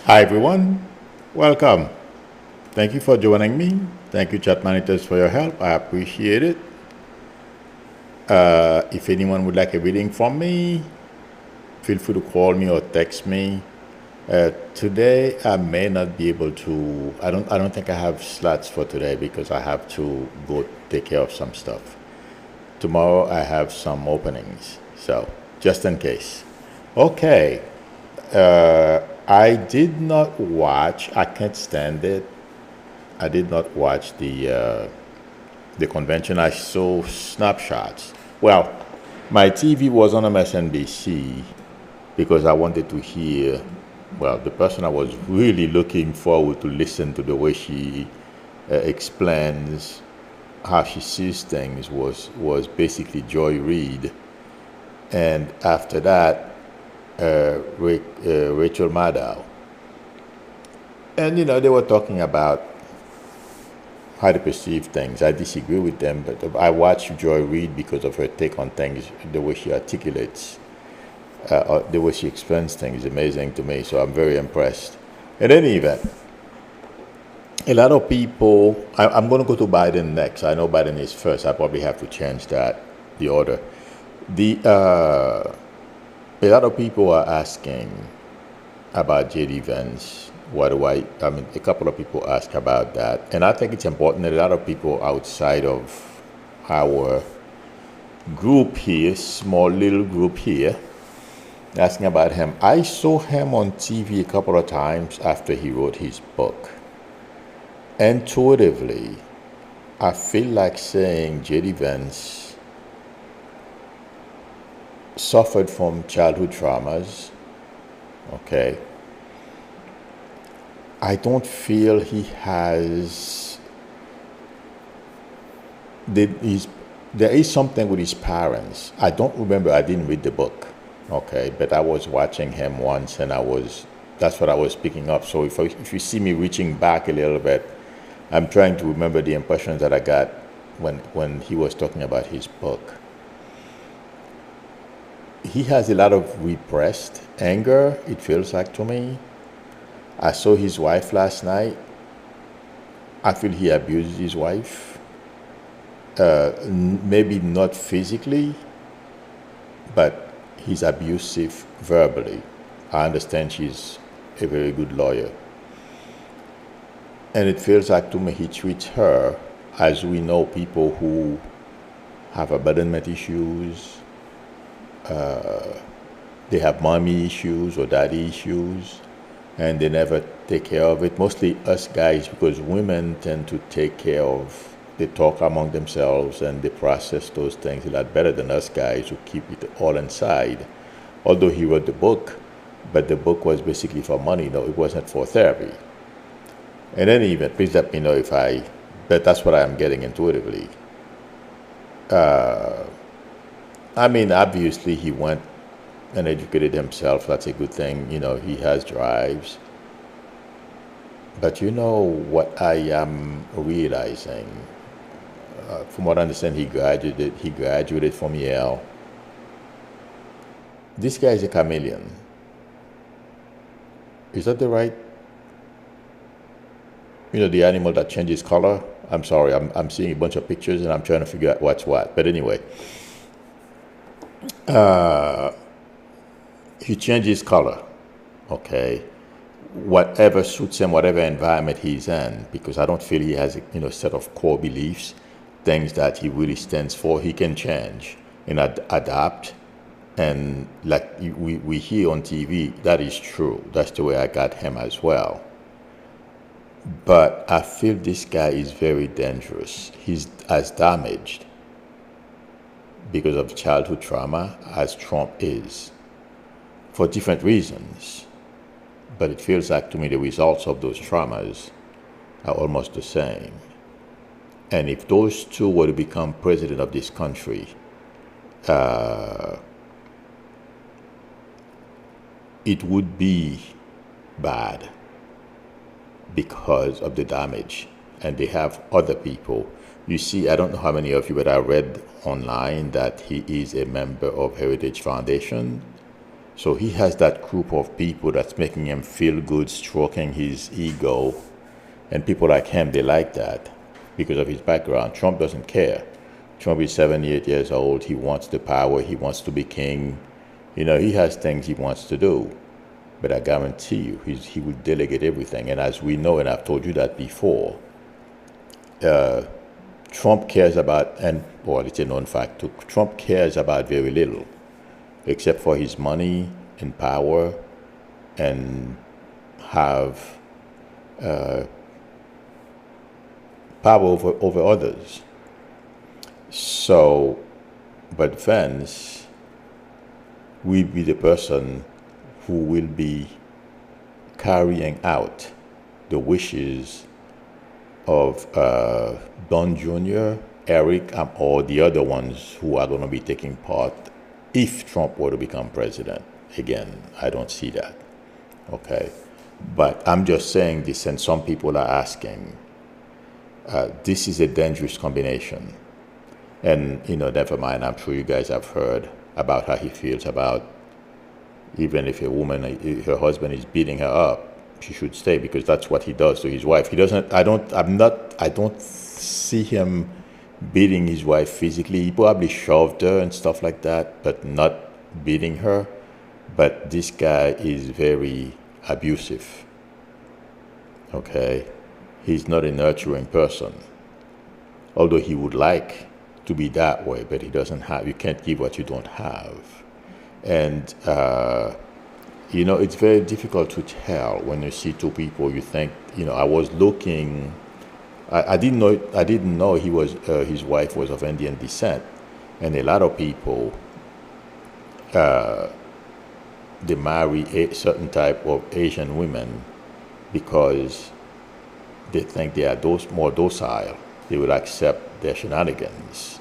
Hi everyone, welcome. Thank you for joining me. Thank you, chat monitors, for your help. I appreciate it. If anyone would like a reading from me, feel free to call me or text me. Today I may not be able to. I don't think I have slots for today because I have to go take care of some stuff. Tomorrow I have some openings, so just in case. Okay. I did not watch. I can't stand it. I did not watch the convention. I saw snapshots. Well, my TV was on MSNBC because I wanted to hear. Well, the person I was really looking forward to listen to the way she explains how she sees things was basically Joy Reid, and after that, Rachel Maddow. And they were talking about how to perceive things. I disagree with them, but I watch Joy Reid because of her take on things, the way she articulates, the way she explains things is amazing to me. So I'm very impressed. In any event, a lot of people. I'm going to go to Biden next. I know Biden is first. I probably have to change the order. A lot of people are asking about JD Vance. What do I mean, a couple of people ask about that. And I think it's important that a lot of people outside of our group here, small little group here, asking about him. I saw him on TV a couple of times after he wrote his book. Intuitively, I feel like saying JD Vance suffered from childhood traumas. Okay. I don't feel he has. There is something with his parents. I don't remember. I didn't read the book. Okay, but I was watching him once, and that's what I was picking up. So if you see me reaching back a little bit, I'm trying to remember the impressions that I got when he was talking about his book. He has a lot of repressed anger, it feels like to me. I saw his wife last night. I feel he abuses his wife. Maybe not physically, but he's abusive verbally. I understand she's a very good lawyer. And it feels like to me he treats her, as we know, people who have abandonment issues, they have mommy issues or daddy issues, and they never take care of it. Mostly us guys, because women tend to take care of, they talk among themselves and they process those things a lot better than us guys who keep it all inside. Although he wrote the book, but the book was basically for money. No, it wasn't for therapy. In any event, please let me know but that's what I'm getting intuitively. I mean, obviously he went and educated himself. That's a good thing. He has drives. But what I am realizing, from what I understand, he graduated from Yale. This guy is a chameleon. Is that the right? The animal that changes color? I'm sorry, I'm seeing a bunch of pictures and I'm trying to figure out what's what. But anyway, he changes color, okay? Whatever suits him, whatever environment he's in, because I don't feel he has a set of core beliefs, things that he really stands for. He can change and adapt. And like we hear on TV, that is true. That's the way I got him as well. But I feel this guy is very dangerous. He's as damaged because of childhood trauma as Trump is, for different reasons. But it feels like to me the results of those traumas are almost the same. And if those two were to become president of this country, it would be bad because of the damage. And they have other people. You see, I don't know how many of you, but I read online that he is a member of Heritage Foundation. So he has that group of people that's making him feel good, stroking his ego. And people like him, they like that because of his background. Trump doesn't care. Trump is 78 years old. He wants the power. He wants to be king. You know, he has things he wants to do. But I guarantee you, he will delegate everything. And as we know, and I've told you that before, Trump cares about, and well, it's a known fact too, Trump cares about very little, except for his money and power and have power over others. So, but Vance will be the person who will be carrying out the wishes of Don Jr., Eric, or the other ones who are going to be taking part if Trump were to become president. Again, I don't see that. Okay. But I'm just saying this, and some people are asking, this is a dangerous combination. And, you know, never mind, I'm sure you guys have heard about how he feels about even if a woman, her husband is beating her up, she should stay because that's what he does to his wife. He doesn't, I don't see him beating his wife physically. He probably shoved her and stuff like that, but not beating her. But this guy is very abusive. Okay? He's not a nurturing person. Although he would like to be that way, but he doesn't have, you can't give what you don't have. And, you know, it's very difficult to tell when you see two people, you think, you know, I was looking, I didn't know he was, his wife was of Indian descent. And a lot of people, they marry a certain type of Asian women because they think they are more docile. They will accept their shenanigans.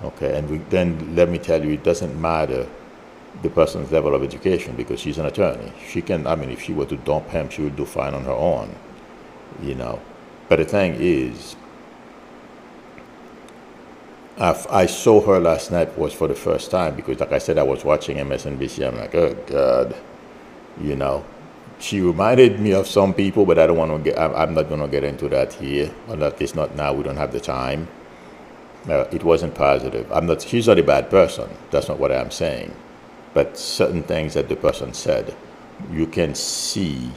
Okay, and then let me tell you, it doesn't matter the person's level of education because she's an attorney. She can, I mean, if she were to dump him, she would do fine on her own, you know. But the thing is, I saw her last night was for the first time because, like I said, I was watching MSNBC. I'm like, oh, God, you know. She reminded me of some people, but I don't want to get, I'm not going to get into that here. Well, at least not now. We don't have the time. It wasn't positive. She's not a bad person. That's not what I'm saying. But certain things that the person said, you can see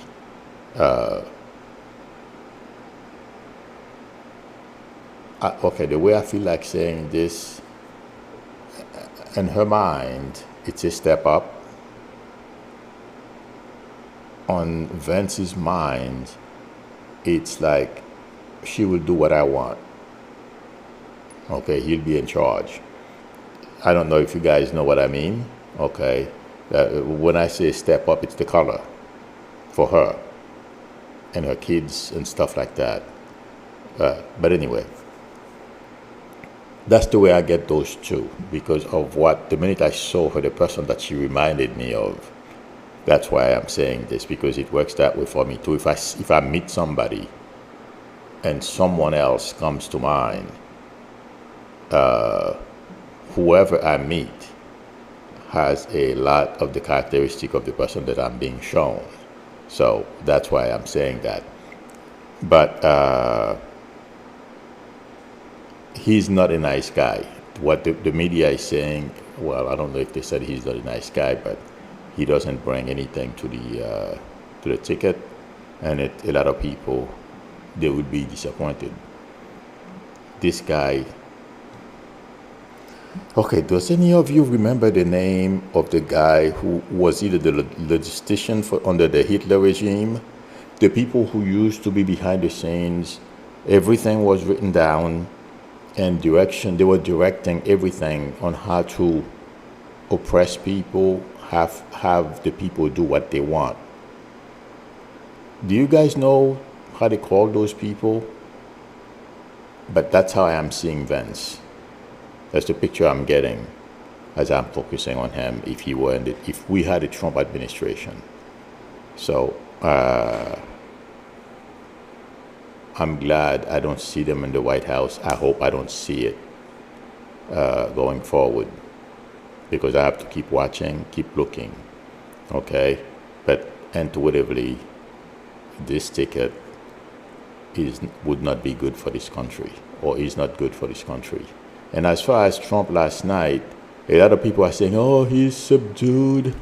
okay, the way I feel like saying this, in her mind, it's a step up. On Vance's mind, it's like, she will do what I want. Okay, he'll be in charge. I don't know if you guys know what I mean. Okay, when I say step up, it's the color for her and her kids and stuff like that. But anyway, that's the way I get those two because of what, the minute I saw her, the person that she reminded me of, that's why I'm saying this, because it works that way for me too. If I meet somebody and someone else comes to mind, whoever I meet has a lot of the characteristic of the person that I'm being shown. So that's why I'm saying that. But he's not a nice guy. What the media is saying, well, I don't know if they said he's not a nice guy, but he doesn't bring anything to the ticket, and a lot of people, they would be disappointed. This guy. Okay, does any of you remember the name of the guy who was either the logistician under the Hitler regime, the people who used to be behind the scenes, everything was written down, and they were directing everything on how to oppress people, have the people do what they want. Do you guys know how they call those people? But that's how I am seeing Vance. That's the picture I'm getting as I'm focusing on him if we had a Trump administration. So I'm glad I don't see them in the White House. I hope I don't see it going forward because I have to keep watching, keep looking. Okay, but intuitively, this ticket would not be good for this country, or is not good for this country. And as far as Trump last night, a lot of people are saying, "Oh, he's subdued,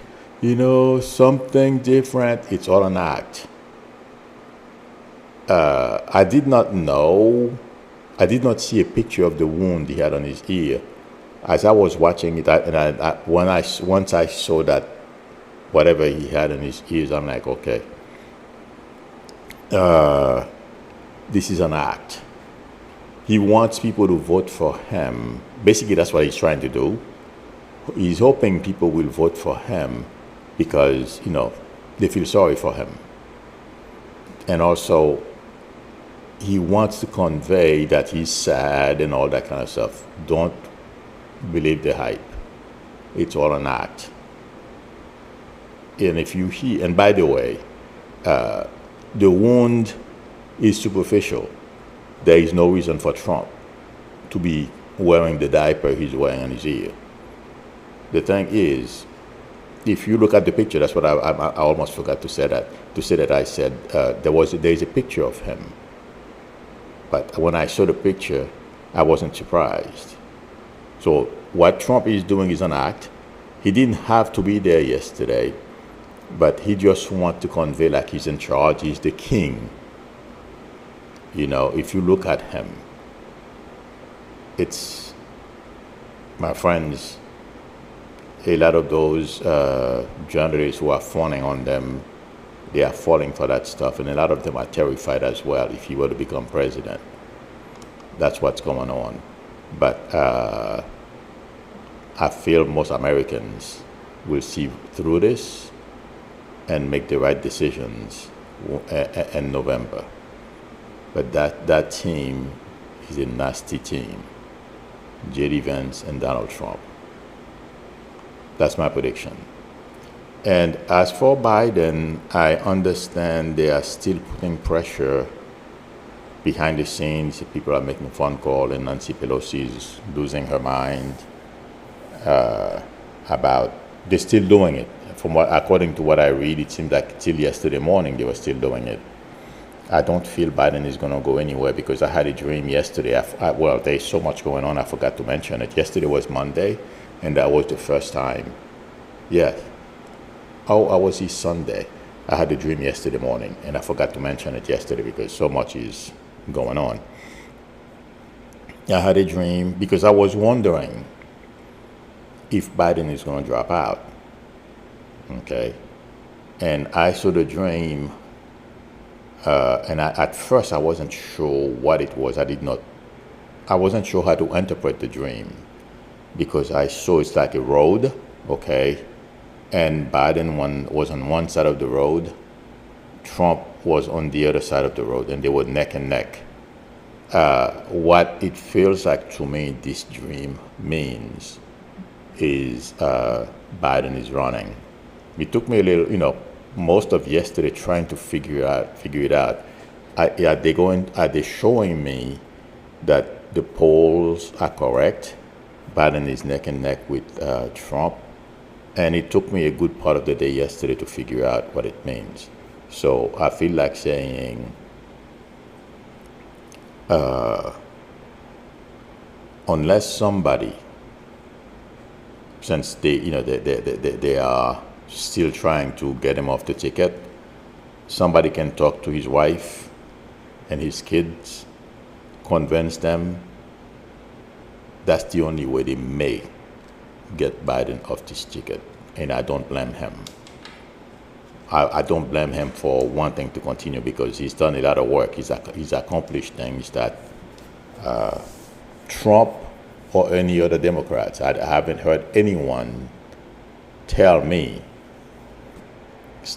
something different." It's all an act. I did not know. I did not see a picture of the wound he had on his ear. As I was watching it, once I saw that whatever he had in his ears, I'm like, okay, this is an act. He wants people to vote for him. Basically, that's what he's trying to do. He's hoping people will vote for him because, they feel sorry for him. And also, he wants to convey that he's sad and all that kind of stuff. Don't believe the hype. It's all an act. And if you hear, and by the way, the wound is superficial. There is no reason for Trump to be wearing the diaper he's wearing on his ear. The thing is, if you look at the picture, that's what I almost forgot to say that. To say that I said there is a picture of him, but when I saw the picture, I wasn't surprised. So what Trump is doing is an act. He didn't have to be there yesterday, but he just wants to convey like he's in charge. He's the king. If you look at him, it's, my friends, a lot of those journalists who are fawning on them, they are falling for that stuff, and a lot of them are terrified as well if he were to become president. That's what's going on. But I feel most Americans will see through this and make the right decisions in November. But that team is a nasty team. JD Vance and Donald Trump. That's my prediction. And as for Biden, I understand they are still putting pressure behind the scenes. People are making a phone call, and Nancy Pelosi is losing her mind about. They're still doing it. According to what I read, it seemed like till yesterday morning they were still doing it. I don't feel Biden is going to go anywhere because I had a dream yesterday. Well, there's so much going on, I forgot to mention it. Yesterday was Monday, and that was the first time. Yeah. Oh, I was his Sunday. I had a dream yesterday morning, and I forgot to mention it yesterday because so much is going on. I had a dream because I was wondering if Biden is going to drop out. Okay. And I saw the dream, and at first I wasn't sure what it was. I wasn't sure how to interpret the dream because I saw it's like a road, okay? And Biden was on one side of the road, Trump was on the other side of the road, and they were neck and neck. What it feels like to me this dream means is Biden is running. It took me a little, most of yesterday trying to figure it out. Are they showing me that the polls are correct? Biden is neck and neck with Trump. And it took me a good part of the day yesterday to figure out what it means. So I feel like saying, unless somebody, since they are still trying to get him off the ticket, somebody can talk to his wife and his kids, convince them. That's the only way they may get Biden off this ticket, and I don't blame him. I don't blame him for wanting to continue because he's done a lot of work. He's accomplished things that Trump or any other Democrats, I haven't heard anyone tell me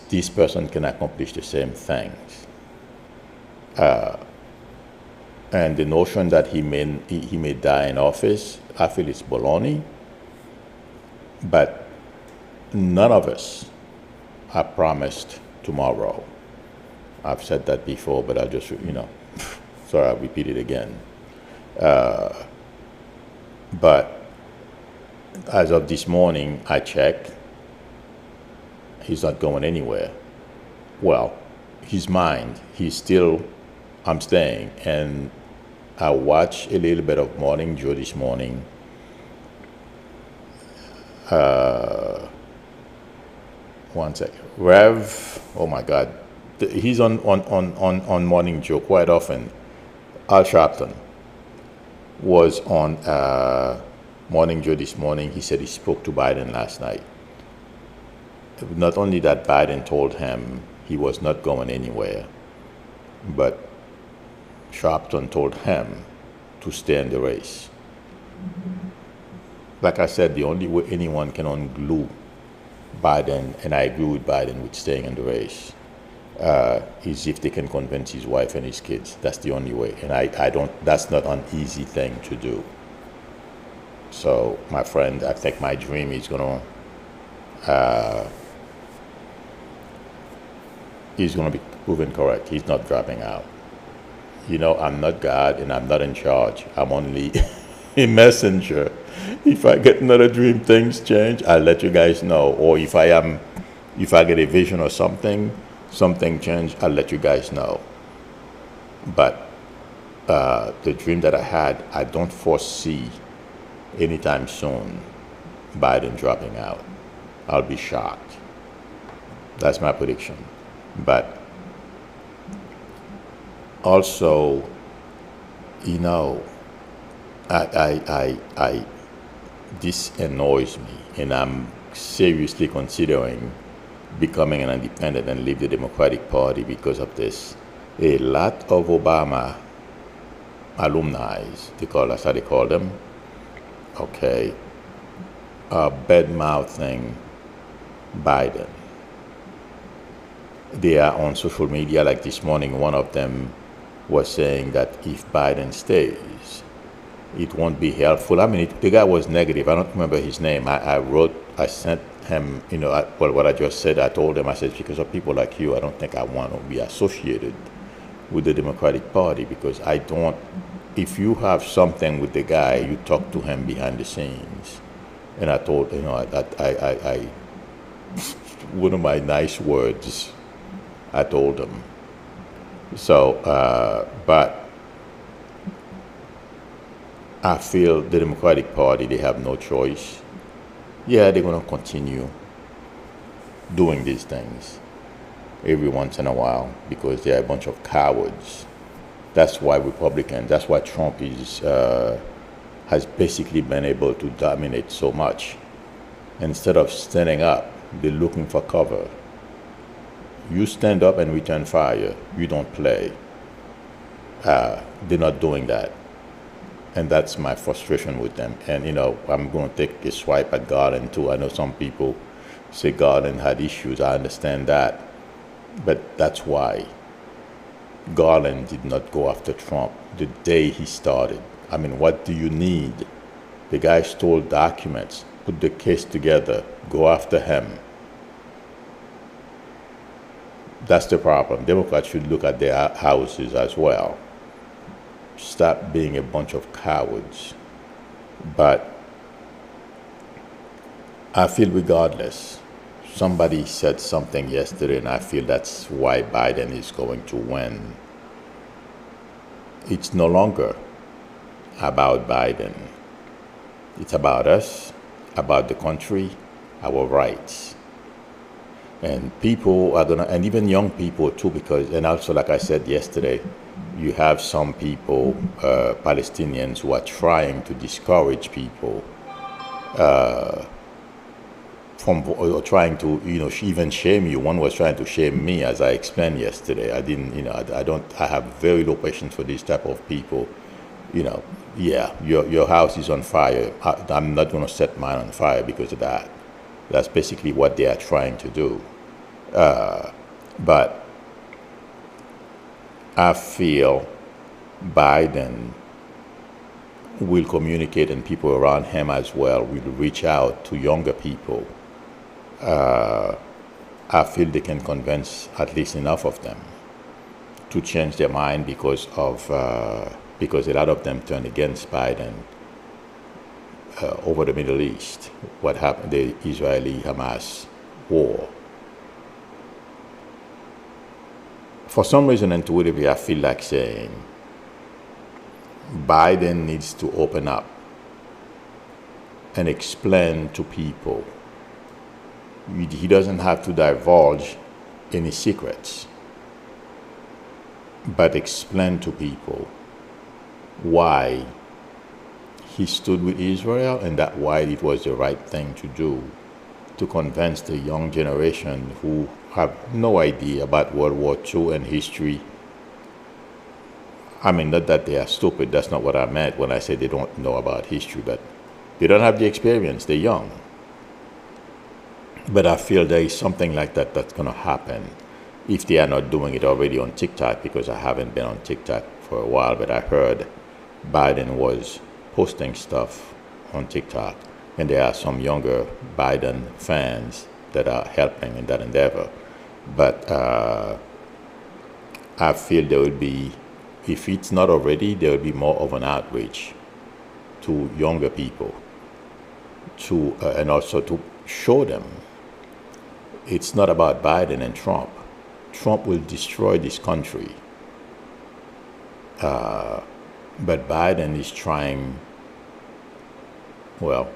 this person can accomplish the same things. And the notion that he may die in office, I feel it's baloney. But none of us are promised tomorrow. I've said that before, but I'll just, sorry, I'll repeat it again. But as of this morning, I checked, He's not going anywhere. Well, his mind, he's still, I'm staying. And I watched a little bit of Morning Joe this morning. One second. Rev, oh my God. He's on Morning Joe quite often. Al Sharpton was on Morning Joe this morning. He said he spoke to Biden last night. Not only that Biden told him he was not going anywhere, but Sharpton told him to stay in the race. Like I said, the only way anyone can unglue Biden, and I agree with Biden with staying in the race, is if they can convince his wife and his kids. That's the only way. And I don't, that's not an easy thing to do. So, my friend, I think my dream is gonna be proven correct. He's not dropping out. You know, I'm not God and I'm not in charge. I'm only a messenger. If I get another dream, things change, I'll let you guys know. Or if I get a vision or something changed, I'll let you guys know. But the dream that I had, I don't foresee anytime soon Biden dropping out. I'll be shocked. That's my prediction. But also, you know, this annoys me, and I'm seriously considering becoming an independent and leave the Democratic Party because of this. A lot of Obama alumni, that's how they call them, okay, are bad-mouthing Biden. They are on social media, like this morning, one of them was saying that if Biden stays, it won't be helpful. I mean, the guy was negative. I don't remember his name. I sent him, you know, what I just said, I told him, I said, because of people like you, I don't think I want to be associated with the Democratic Party, because I don't, if you have something with the guy, you talk to him behind the scenes. And I told, you know, I one of my nice words, I told him. So, but I feel the Democratic Party, they have no choice. Yeah, they're going to continue doing these things every once in a while because they're a bunch of cowards. That's why Republicans, that's why Trump has basically been able to dominate so much. Instead of standing up, they're looking for cover. You stand up and return fire. You don't play. They're not doing that. And that's my frustration with them. And, you know, I'm going to take a swipe at Garland, too. I know some people say Garland had issues. I understand that. But that's why Garland did not go after Trump the day he started. I mean, what do you need? The guy stole documents, put the case together, go after him. That's the problem. Democrats should look at their houses as well. Stop being a bunch of cowards. But I feel regardless, somebody said something yesterday, and I feel that's why Biden is going to win. It's no longer about Biden. It's about us, about the country, our rights. And people are gonna, and even young people too, because, and also like I said yesterday, you have some people, Palestinians, who are trying to discourage people from, or trying to, you know, even shame you. One was trying to shame me, as I explained yesterday. I didn't, you know, I have very low patience for this type of people. You know, yeah, your house is on fire. I'm not going to set mine on fire because of that. That's basically what they are trying to do. But I feel Biden will communicate, and people around him as well will reach out to younger people. I feel they can convince at least enough of them to change their mind because a lot of them turned against Biden over the Middle East. What happened, the Israeli-Hamas war. for some reason, intuitively, I feel like saying Biden needs to open up and explain to people. He doesn't have to divulge any secrets, but explain to people why he stood with Israel and that why it was the right thing to do, to convince the young generation who have no idea about World War II and history. I mean, not that they are stupid, that's not what I meant when I said they don't know about history, but they don't have the experience, they're young. But I feel there is something like that that's going to happen if they are not doing it already on TikTok, because I haven't been on TikTok for a while, but I heard Biden was posting stuff on TikTok, and there are some younger Biden fans that are helping in that endeavor. But I feel there will be, if it's not already, there will be more of an outreach to younger people, to and also to show them it's not about Biden and Trump. Trump will destroy this country. But Biden is trying, well,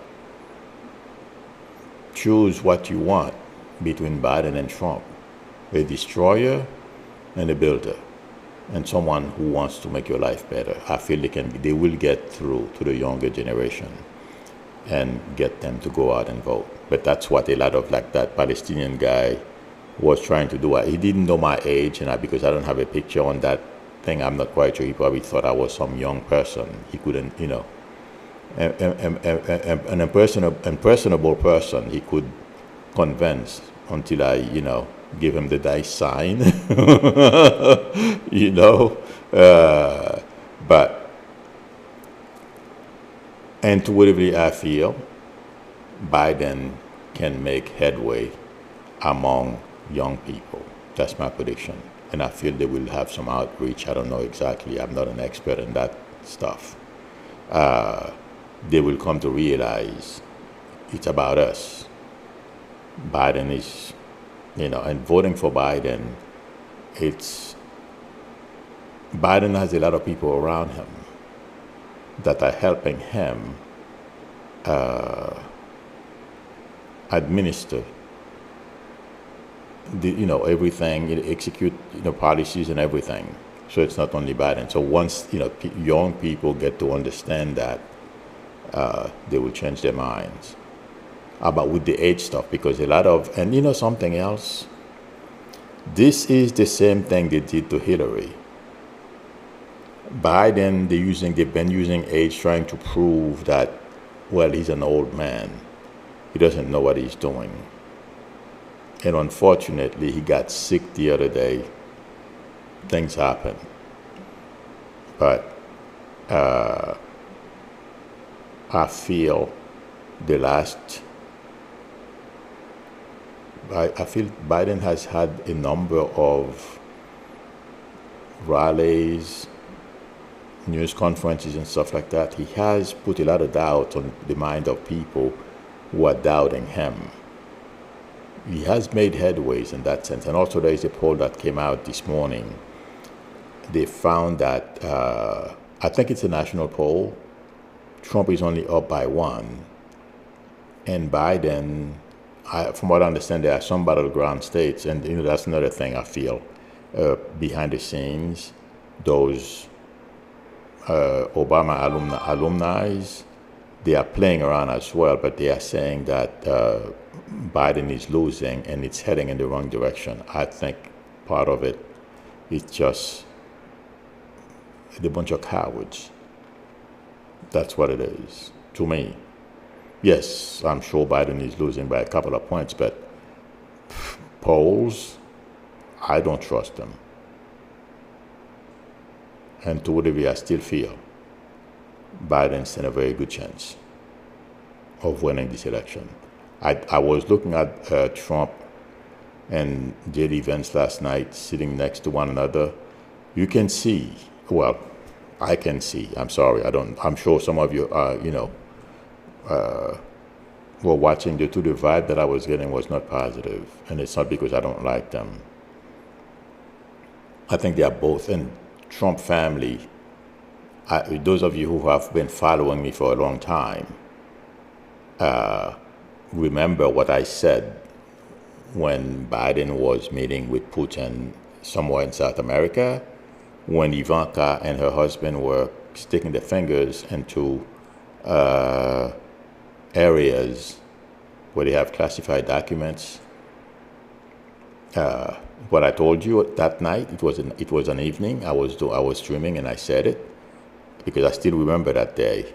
choose what you want between Biden and Trump, a destroyer and a builder, and someone who wants to make your life better. I feel they will get through to the younger generation and get them to go out and vote. But that's what a lot of, like that Palestinian guy was trying to do. He didn't know my age, and because I don't have a picture on that thing, I'm not quite sure. He probably thought I was some young person. He couldn't, an impersonable person he could convince until I, give him the dice sign, but intuitively I feel Biden can make headway among young people. That's my prediction. And I feel they will have some outreach. I don't know exactly. I'm not an expert in that stuff. They will come to realize it's about us. Biden is, and voting for Biden, Biden has a lot of people around him that are helping him administer everything, execute policies and everything. So it's not only Biden. So once young people get to understand that, they will change their minds about with the age stuff, because a lot of, and something else, this is the same thing they did to Hillary. Biden, they've been using age trying to prove that, well, he's an old man. He doesn't know what he's doing. And unfortunately, he got sick the other day. Things happen. But I feel I feel Biden has had a number of rallies, news conferences and stuff like that. He has put a lot of doubt on the mind of people who are doubting him. He has made headways in that sense. And also there is a poll that came out this morning. They found that, I think it's a national poll, Trump is only up by 1. And Biden, from what I understand, there are some battleground states, and that's another thing I feel, behind the scenes, those Obama alumni, they are playing around as well, but they are saying that Biden is losing and it's heading in the wrong direction. I think part of it is just a bunch of cowards. That's what it is, to me. Yes, I'm sure Biden is losing by a couple of points, but polls, I don't trust them. And to whatever I still feel, Biden stands a very good chance of winning this election. I was looking at Trump and JD Vance last night sitting next to one another. You can see, well, I can see, I'm sorry, I'm sure some of you were watching the vibe that I was getting was not positive, and it's not because I don't like them. I think they are both. And Trump family, those of you who have been following me for a long time, remember what I said when Biden was meeting with Putin somewhere in South America, when Ivanka and her husband were sticking their fingers into areas where they have classified documents. What I told you that night, it was an evening. I was streaming and I said it because I still remember that day.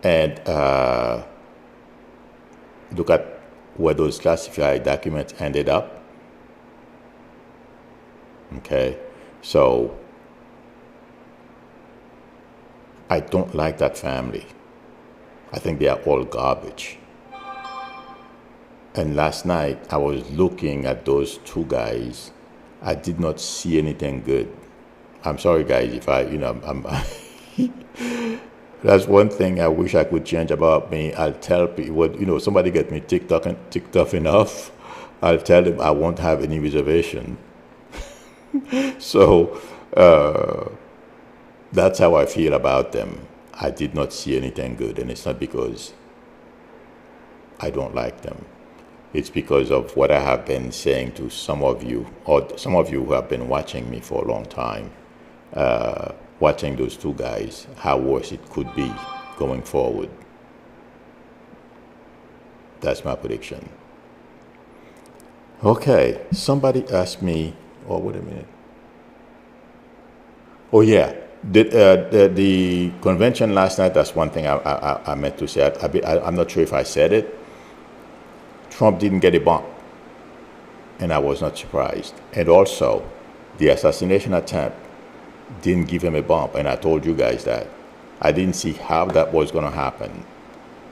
And look at where those classified documents ended up. Okay, so I don't like that family. I think they are all garbage. And last night I was looking at those two guys. I did not see anything good. I'm sorry, guys, if I'm that's one thing I wish I could change about me. I'll tell people, somebody get me ticked off enough, I'll tell them I won't have any reservation. So that's how I feel about them. I did not see anything good, and it's not because I don't like them. It's because of what I have been saying to some of you, or some of you who have been watching me for a long time, watching those two guys, how worse it could be going forward. That's my prediction. Okay, somebody asked me, oh, wait a minute. Oh, yeah, the convention last night, that's one thing I meant to say. I'm not sure if I said it. Trump didn't get a bump, and I was not surprised. And also, the assassination attempt didn't give him a bump, and I told you guys that. I didn't see how that was going to happen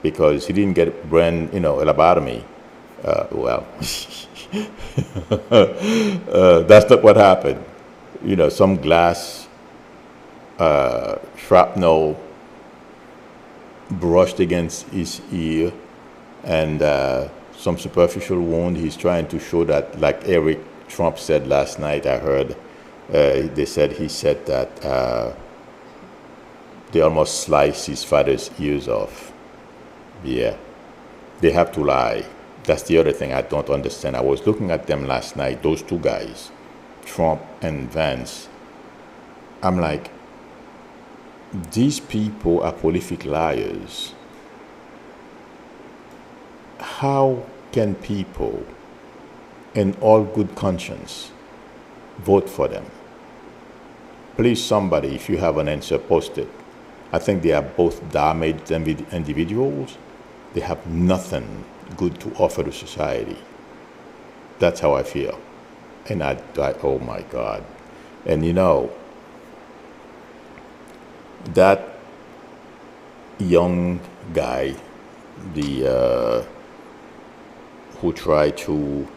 because he didn't get brain, a lobotomy. That's not what happened. Some glass shrapnel brushed against his ear, and some superficial wound. He's trying to show that, like Eric Trump said last night, I heard, he said that they almost sliced his father's ears off. Yeah, they have to lie. That's the other thing I don't understand. I was looking at them last night, those two guys, Trump and Vance. I'm like, these people are prolific liars. How can people in all good conscience vote for them? Please, somebody, if you have an answer, post it. I think they are both damaged individuals. They have nothing good to offer to society. That's how I feel. And I oh my God. And that young guy, who tried to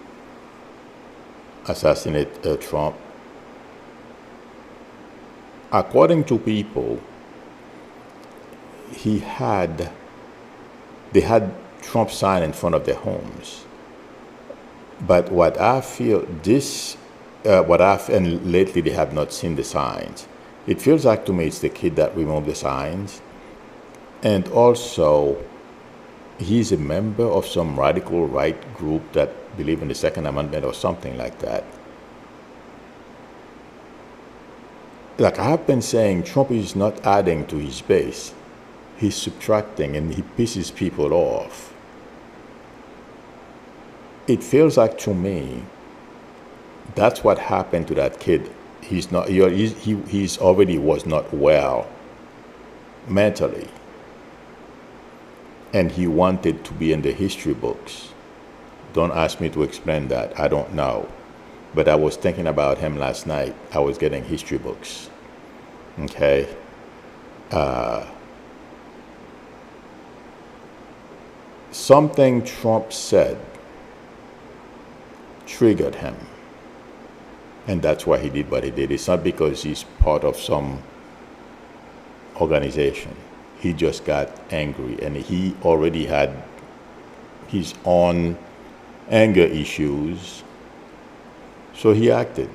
assassinate Trump, according to people, they had Trump sign in front of their homes. But what I feel, and lately they have not seen the signs. It feels like to me it's the kid that removed the signs. And also, he's a member of some radical right group that believe in the Second Amendment or something like that. Like I have been saying, Trump is not adding to his base. He's subtracting, and he pisses people off. It feels like to me that's what happened to that kid. He's already was not well mentally, and he wanted to be in the history books. Don't ask me to explain that. I don't know. But I was thinking about him last night. I was getting history books. Okay. Something Trump said triggered him. And that's why he did what he did. It's not because he's part of some organization. He just got angry, and he already had his own anger issues, so he acted.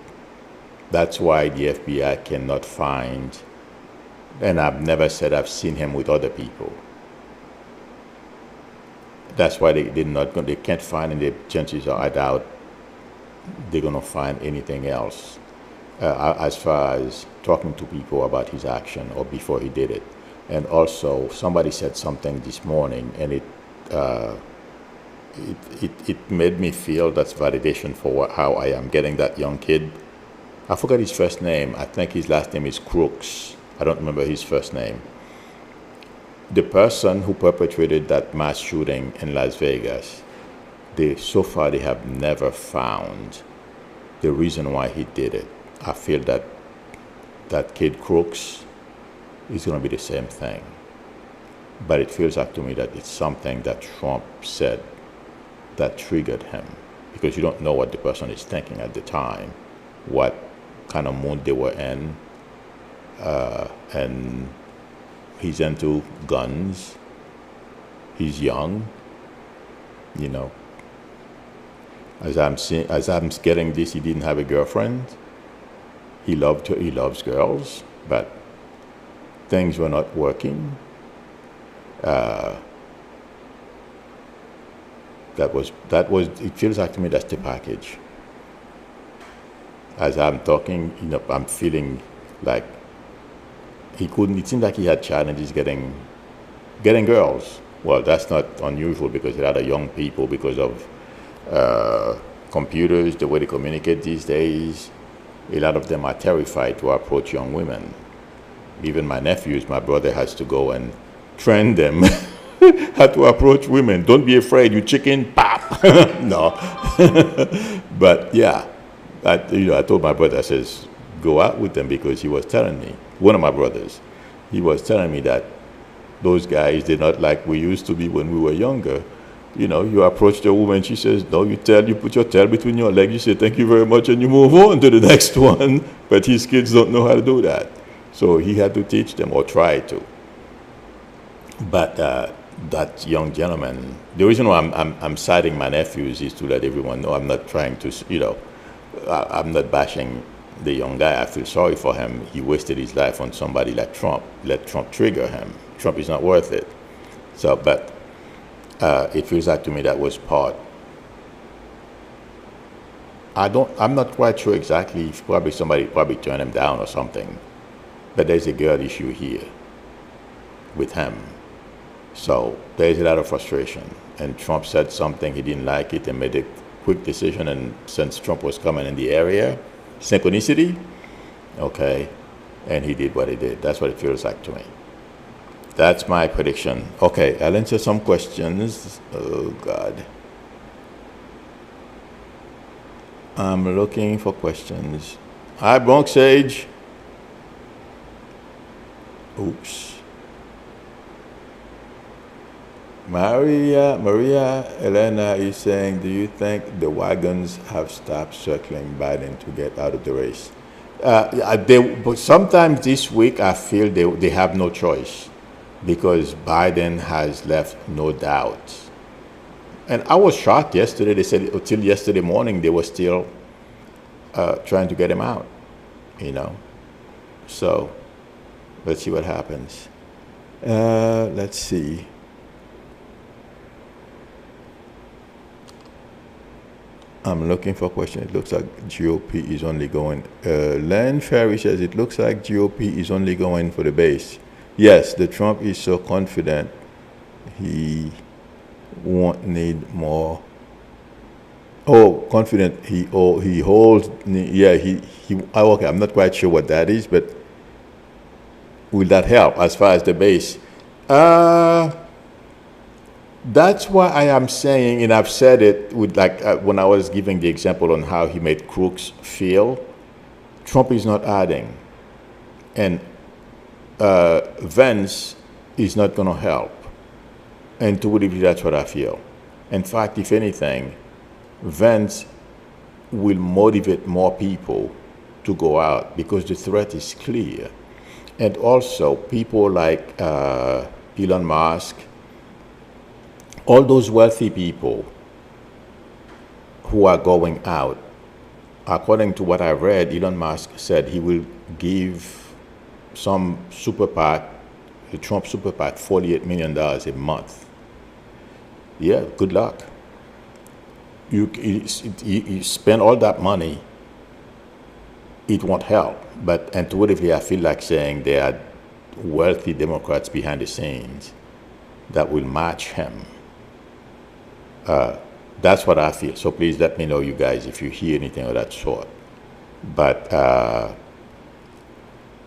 That's why the FBI cannot find, and I've never said I've seen him with other people. That's why they can't find, and the chances are, I doubt they're going to find anything else as far as talking to people about his action or before he did it. And also, somebody said something this morning, and it made me feel that's validation for how I am getting that young kid. I forgot his first name. I think his last name is Crooks. I don't remember his first name. The person who perpetrated that mass shooting in Las Vegas, so far they have never found the reason why he did it. I feel that that kid Crooks is going to be the same thing. But it feels like to me that it's something that Trump said that triggered him, because you don't know what the person is thinking at the time, what kind of mood they were in, and he's into guns. He's young, you know. As I'm getting this, he didn't have a girlfriend. He loves girls, but things were not working. That was. It feels like to me that's the package. As I'm talking, you know, I'm feeling like it seemed like he had challenges getting girls. Well, that's not unusual because a lot of young people, because of computers, the way they communicate these days, a lot of them are terrified to approach young women. Even my nephews, my brother has to go and train them how to approach women. Don't be afraid, you chicken, pop. No. But yeah, I told my brother, I says, go out with them, because he was telling me, one of my brothers, he was telling me that those guys, they're not like we used to be when we were younger. You know, you approach the woman, she says, no, you put your tail between your legs, you say, thank you very much, and you move on to the next one. But his kids don't know how to do that. So he had to teach them, or try to. But that young gentleman, the reason why I'm citing my nephews is to let everyone know I'm not trying to, I'm not bashing the young guy. I feel sorry for him. He wasted his life on somebody like Trump. Let Trump trigger him. Trump is not worth it. So, but it feels like to me that was part. I'm not quite sure exactly. If somebody turned him down or something. But there's a girl issue here with him. So there's a lot of frustration. And Trump said something, he didn't like it, and made a quick decision. And since Trump was coming in the area, synchronicity, okay, and he did what he did. That's what it feels like to me. That's my prediction. Okay, I'll answer some questions. Oh, God. I'm looking for questions. Hi, Bronx Age. Oops. Maria Elena is saying, do you think the wagons have stopped circling Biden to get out of the race? But sometimes this week I feel they have no choice, because Biden has left no doubt. And I was shocked yesterday. They said until yesterday morning they were still trying to get him out, you know. So let's see what happens. Let's see. I'm looking for a question. It looks like GOP is only going. Len Ferry says it looks like GOP is only going for the base. Yes, the Trump is so confident he won't need more. Oh, confident he holds. Yeah, he. Okay, I'm not quite sure what that is, but will that help as far as the base? That's why I am saying, and I've said it with when I was giving the example on how he made Crooks feel. Trump is not adding, and Vance is not going to help. And to believe that's what I feel. In fact, if anything, Vance will motivate more people to go out because the threat is clear. And also, people like Elon Musk, all those wealthy people who are going out, according to what I read, Elon Musk said he will give some super PAC, the Trump super PAC, $48 million a month. Yeah, good luck. You spend all that money, it won't help. But intuitively, I feel like saying there are wealthy Democrats behind the scenes that will match him. That's what I feel. So please let me know, you guys, if you hear anything of that sort. But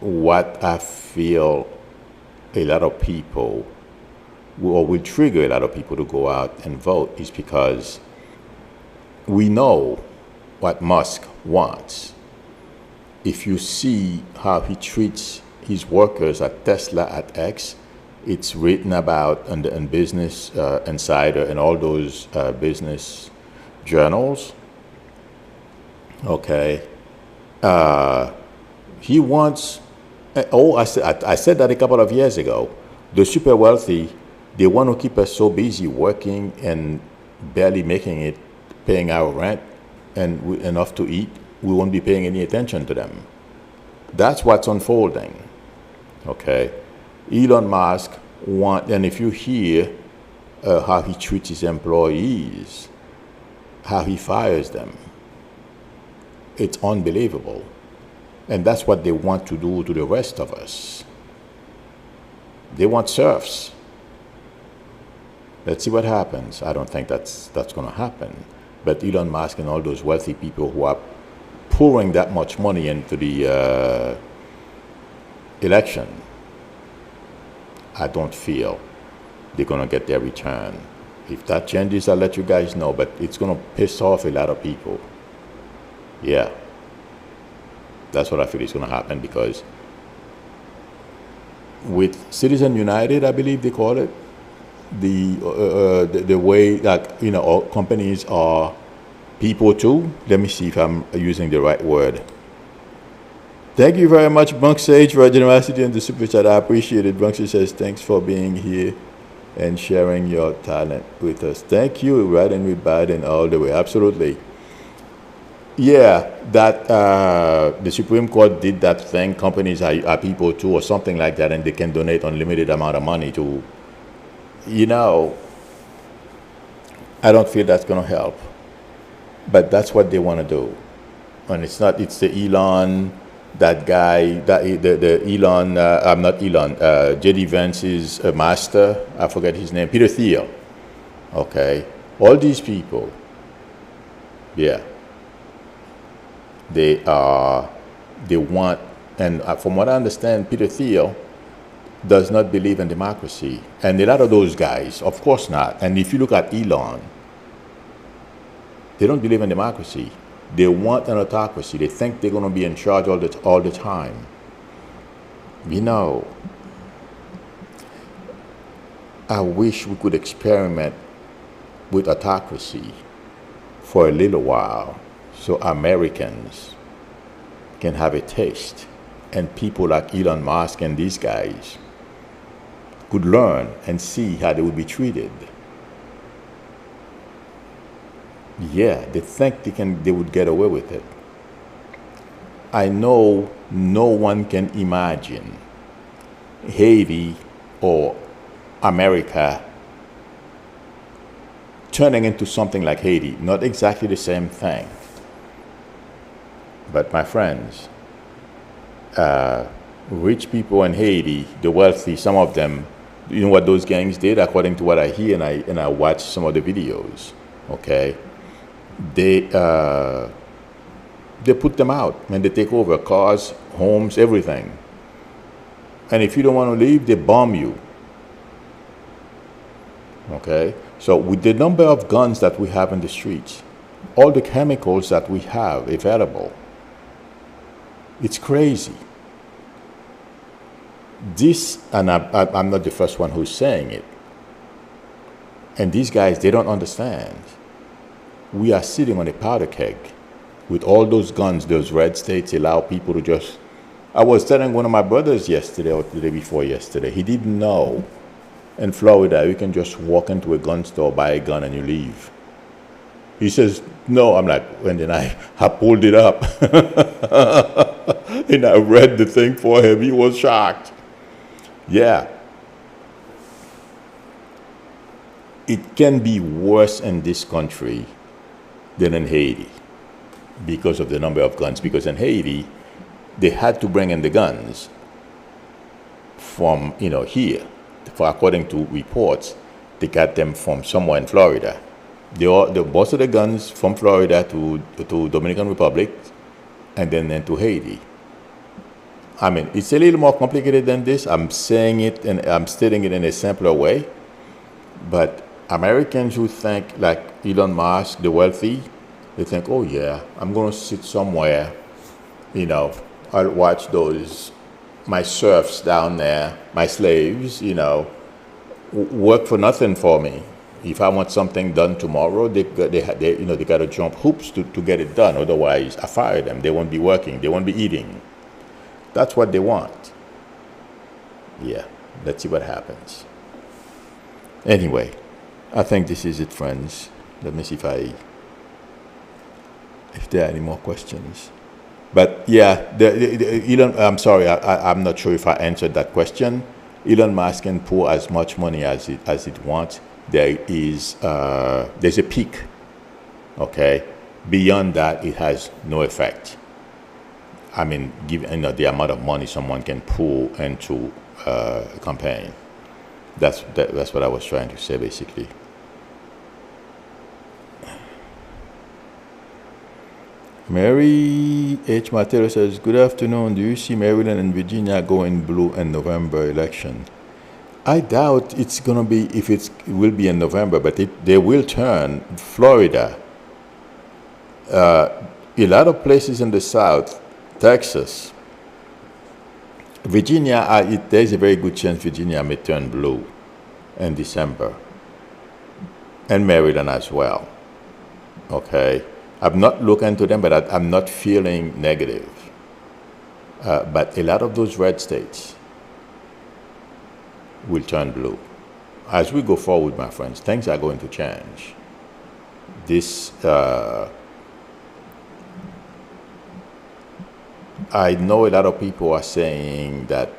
what I feel a lot of people, or will trigger a lot of people to go out and vote, is because we know what Musk wants. If you see how he treats his workers at Tesla, at X, it's written about in Business Insider and all those business journals. Okay. He wants, I said that a couple of years ago. The super wealthy, they want to keep us so busy working and barely making it, paying our rent and enough to eat, we won't be paying any attention to them. That's what's unfolding. Okay. Elon Musk and if you hear how he treats his employees, how he fires them, it's unbelievable. And that's what they want to do to the rest of us. They want serfs. Let's see what happens. I don't think that's going to happen. But Elon Musk and all those wealthy people who are pouring that much money into the election, I don't feel they're going to get their return. If that changes, I'll let you guys know, but it's going to piss off a lot of people. Yeah. That's what I feel is going to happen, because with Citizen United, I believe they call it, the way that, you know, all companies are people too. Let me see if I'm using the right word. Thank you very much, Bunk Sage, for your generosity and the super chat. I appreciate it. Bunk says, thanks for being here and sharing your talent with us. Thank you, riding with Biden all the way. Absolutely. Yeah, that the Supreme Court did that thing. Companies are people too, or something like that, and they can donate unlimited amount of money to, you know, I don't feel that's going to help. But that's what they want to do. And it's not, it's the Elon, that guy, the Elon, I'm not Elon, JD Vance's master, I forget his name, Peter Thiel. Okay. All these people, yeah. They want, and from what I understand, Peter Thiel does not believe in democracy. And a lot of those guys, of course not. And if you look at Elon, they don't believe in democracy. They want an autocracy. They think they're going to be in charge all the time. You know, I wish we could experiment with autocracy for a little while, so Americans can have a taste, and people like Elon Musk and these guys could learn and see how they would be treated. Yeah, they think they would get away with it. I know no one can imagine Haiti or America turning into something like Haiti. Not exactly the same thing. But my friends, rich people in Haiti, the wealthy, some of them, you know what those gangs did, according to what I hear, and I watch some of the videos, okay? They put them out and they take over cars, homes, everything. And if you don't want to leave, they bomb you. Okay? So with the number of guns that we have in the streets, all the chemicals that we have available, it's crazy. This, and I'm not the first one who's saying it. And these guys, they don't understand. We are sitting on a powder keg with all those guns. Those red states allow people to just, I was telling one of my brothers yesterday or the day before yesterday, he didn't know in Florida you can just walk into a gun store, buy a gun, and you leave. He says, no. I'm like, and then I pulled it up. And I read the thing for him. He was shocked. Yeah. It can be worse in this country than in Haiti because of the number of guns. Because in Haiti, they had to bring in the guns from, here. For according to reports, they got them from somewhere in Florida. Most of the guns from Florida to Dominican Republic and then to Haiti. I mean, it's a little more complicated than this. I'm saying it and I'm stating it in a simpler way. But Americans who think like Elon Musk, the wealthy, they think, oh yeah, I'm going to sit somewhere, I'll watch my serfs down there, my slaves, work for nothing for me. If I want something done tomorrow, they got to jump hoops to get it done. Otherwise, I fire them. They won't be working. They won't be eating. That's what they want. Yeah, let's see what happens. Anyway, I think this is it, friends. Let me see if there are any more questions. But yeah, Elon, I'm sorry, I'm not sure if I answered that question. Elon Musk can pour as much money as it wants. There's a peak. Okay, beyond that, it has no effect. I mean, given the amount of money someone can pour into a campaign. That's what I was trying to say, basically. Mary H. Matero says, good afternoon. Do you see Maryland and Virginia going blue in November election? I doubt it's going to be, if it will be in November, but they will turn. Florida, a lot of places in the South, Texas, Virginia, there's a very good chance Virginia may turn blue in December, and Maryland as well. Okay, I've not looked into them, but I'm not feeling negative. But a lot of those red states will turn blue. As we go forward, my friends, things are going to change. I know a lot of people are saying that.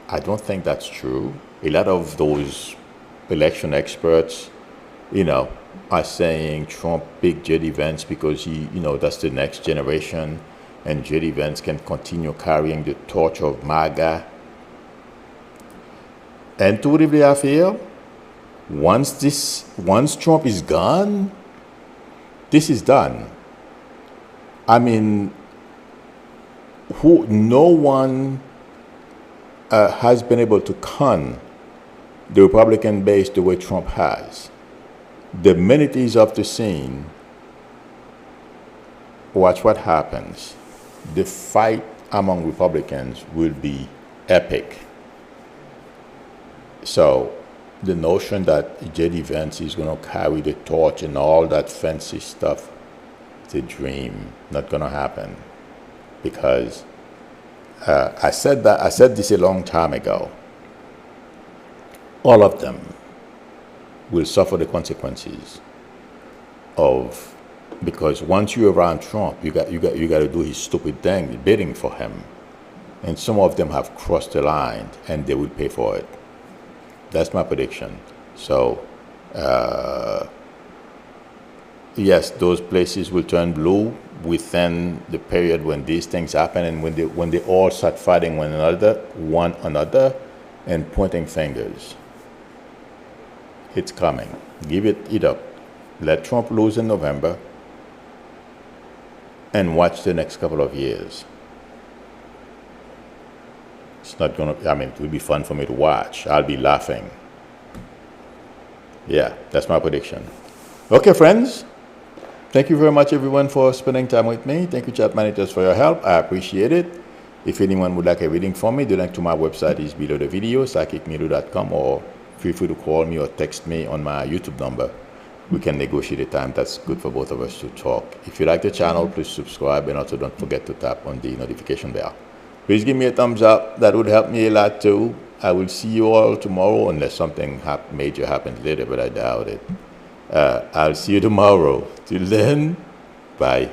I don't think that's true. A lot of those election experts, are saying Trump picked JD Vance because that's the next generation, and JD Vance can continue carrying the torch of MAGA. And to really I feel, once Trump is gone, this is done. I mean, no one has been able to con the Republican base the way Trump has. The minute he's off the scene, watch what happens. The fight among Republicans will be epic. So the notion that JD Vance is going to carry the torch and all that fancy stuff, it's a dream. Not going to happen. Because I said this a long time ago. All of them will suffer the consequences because once you're around Trump, you got to do his stupid thing, bidding for him, and some of them have crossed the line and they will pay for it. That's my prediction. So yes, those places will turn blue within the period when these things happen, and when they all start fighting one another and pointing fingers. It's coming. Give it up. Let Trump lose in November and watch the next couple of years. It's not going to, it will be fun for me to watch. I'll be laughing. Yeah, that's my prediction. Okay, friends. Thank you very much, everyone, for spending time with me. Thank you, chat managers, for your help. I appreciate it. If anyone would like a reading from me, the link to my website is below the video, psychicmedia.com, or feel free to call me or text me on my YouTube number. We can negotiate a time that's good for both of us to talk. If you like the channel, please subscribe, and also don't forget to tap on the notification bell. Please give me a thumbs up. That would help me a lot too. I will see you all tomorrow unless something major happens later, but I doubt it. I'll see you tomorrow. Till then, bye.